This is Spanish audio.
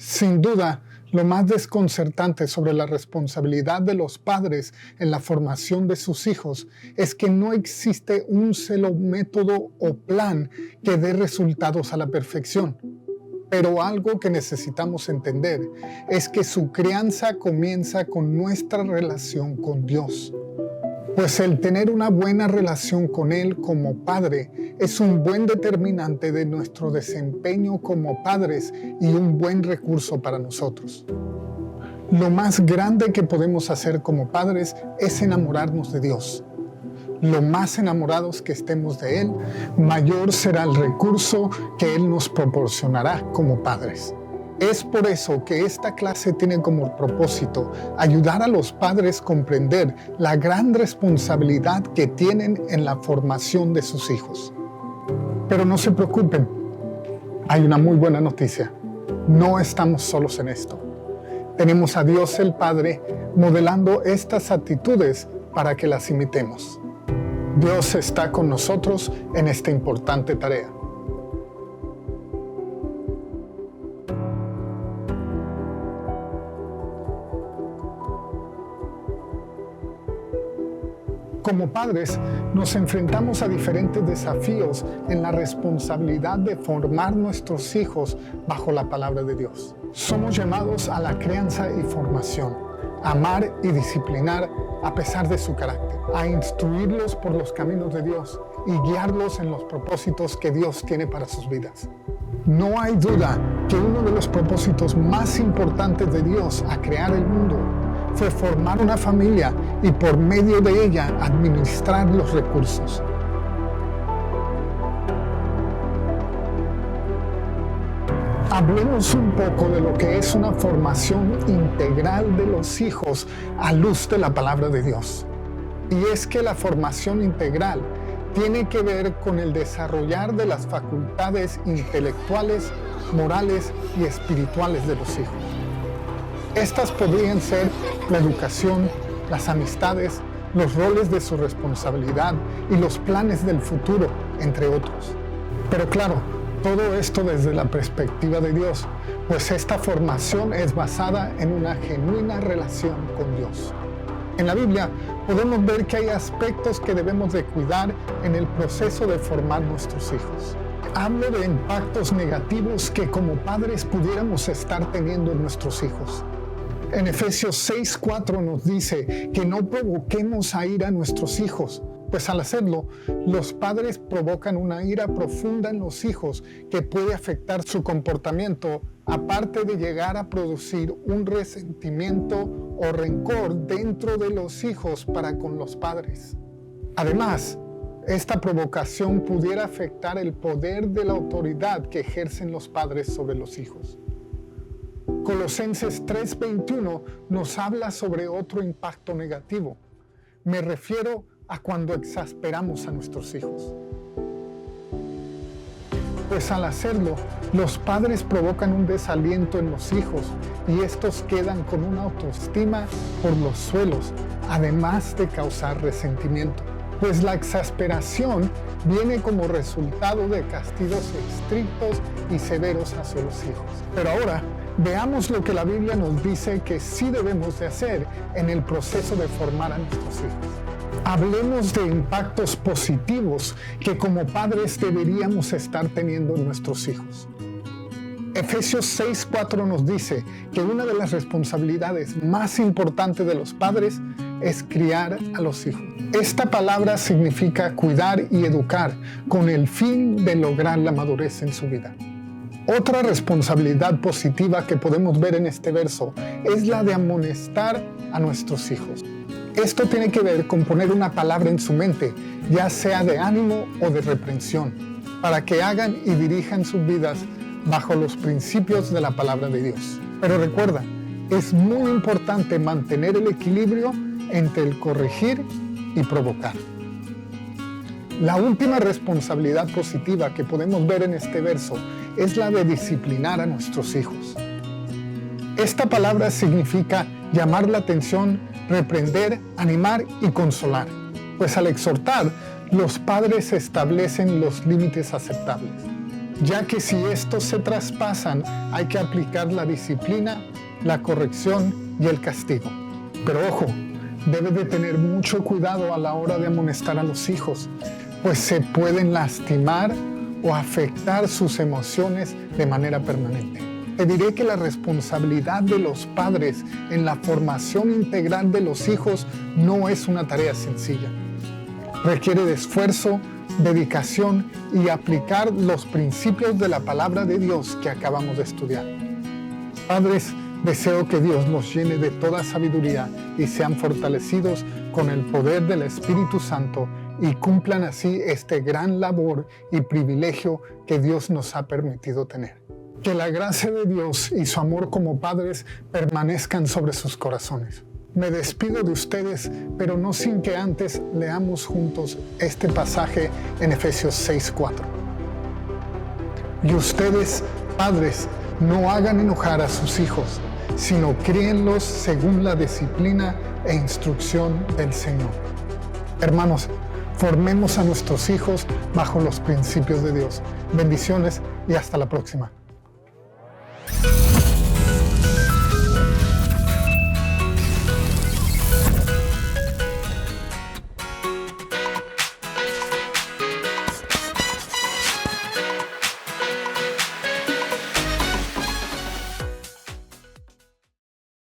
Sin duda, lo más desconcertante sobre la responsabilidad de los padres en la formación de sus hijos es que no existe un solo método o plan que dé resultados a la perfección. Pero algo que necesitamos entender es que su crianza comienza con nuestra relación con Dios. Pues el tener una buena relación con Él como Padre es un buen determinante de nuestro desempeño como padres y un buen recurso para nosotros. Lo más grande que podemos hacer como padres es enamorarnos de Dios. Lo más enamorados que estemos de Él, mayor será el recurso que Él nos proporcionará como padres. Es por eso que esta clase tiene como propósito ayudar a los padres a comprender la gran responsabilidad que tienen en la formación de sus hijos. Pero no se preocupen, hay una muy buena noticia. No estamos solos en esto. Tenemos a Dios el Padre modelando estas actitudes para que las imitemos. Dios está con nosotros en esta importante tarea. Como padres, nos enfrentamos a diferentes desafíos en la responsabilidad de formar nuestros hijos bajo la palabra de Dios. Somos llamados a la crianza y formación, a amar y disciplinar a pesar de su carácter, a instruirlos por los caminos de Dios y guiarlos en los propósitos que Dios tiene para sus vidas. No hay duda que uno de los propósitos más importantes de Dios a crear el mundo fue formar una familia y por medio de ella administrar los recursos. Hablemos un poco de lo que es una formación integral de los hijos a luz de la palabra de Dios. Y es que la formación integral tiene que ver con el desarrollar de las facultades intelectuales, morales y espirituales de los hijos. Estas podrían ser la educación, las amistades, los roles de su responsabilidad y los planes del futuro, entre otros. Pero claro, todo esto desde la perspectiva de Dios, pues esta formación es basada en una genuina relación con Dios. En la Biblia podemos ver que hay aspectos que debemos de cuidar en el proceso de formar nuestros hijos. Hablo de impactos negativos que como padres pudiéramos estar teniendo en nuestros hijos. En Efesios 6:4 nos dice que no provoquemos a ira a nuestros hijos, pues al hacerlo, los padres provocan una ira profunda en los hijos que puede afectar su comportamiento, aparte de llegar a producir un resentimiento o rencor dentro de los hijos para con los padres. Además, esta provocación pudiera afectar el poder de la autoridad que ejercen los padres sobre los hijos. Colosenses 3:21 nos habla sobre otro impacto negativo. Me refiero a cuando exasperamos a nuestros hijos. Pues al hacerlo, los padres provocan un desaliento en los hijos y estos quedan con una autoestima por los suelos, además de causar resentimiento. Pues la exasperación viene como resultado de castigos estrictos y severos hacia los hijos. Pero ahora, veamos lo que la Biblia nos dice que sí debemos de hacer en el proceso de formar a nuestros hijos. Hablemos de impactos positivos que como padres deberíamos estar teniendo en nuestros hijos. Efesios 6:4 nos dice que una de las responsabilidades más importantes de los padres es criar a los hijos. Esta palabra significa cuidar y educar con el fin de lograr la madurez en su vida. Otra responsabilidad positiva que podemos ver en este verso es la de amonestar a nuestros hijos. Esto tiene que ver con poner una palabra en su mente, ya sea de ánimo o de reprensión, para que hagan y dirijan sus vidas bajo los principios de la palabra de Dios. Pero recuerda, es muy importante mantener el equilibrio entre el corregir y provocar. La última responsabilidad positiva que podemos ver en este verso es la de disciplinar a nuestros hijos. Esta palabra significa llamar la atención, reprender, animar y consolar, pues al exhortar, los padres establecen los límites aceptables. ya que si estos se traspasan, hay que aplicar la disciplina, la corrección y el castigo. Pero ojo, debe de tener mucho cuidado a la hora de amonestar a los hijos, pues se pueden lastimar o afectar sus emociones de manera permanente. Te diré que la responsabilidad de los padres en la formación integral de los hijos no es una tarea sencilla. Requiere de esfuerzo, dedicación y aplicar los principios de la palabra de Dios que acabamos de estudiar. Padres, deseo que Dios los llene de toda sabiduría y sean fortalecidos con el poder del Espíritu Santo y cumplan así este gran labor y privilegio que Dios nos ha permitido tener. Que la gracia de Dios y su amor como padres permanezcan sobre sus corazones. Me despido de ustedes, pero no sin que antes leamos juntos este pasaje en Efesios 6:4. Y ustedes, padres, no hagan enojar a sus hijos, sino críenlos según la disciplina e instrucción del Señor. Hermanos, formemos a nuestros hijos bajo los principios de Dios. Bendiciones y hasta la próxima.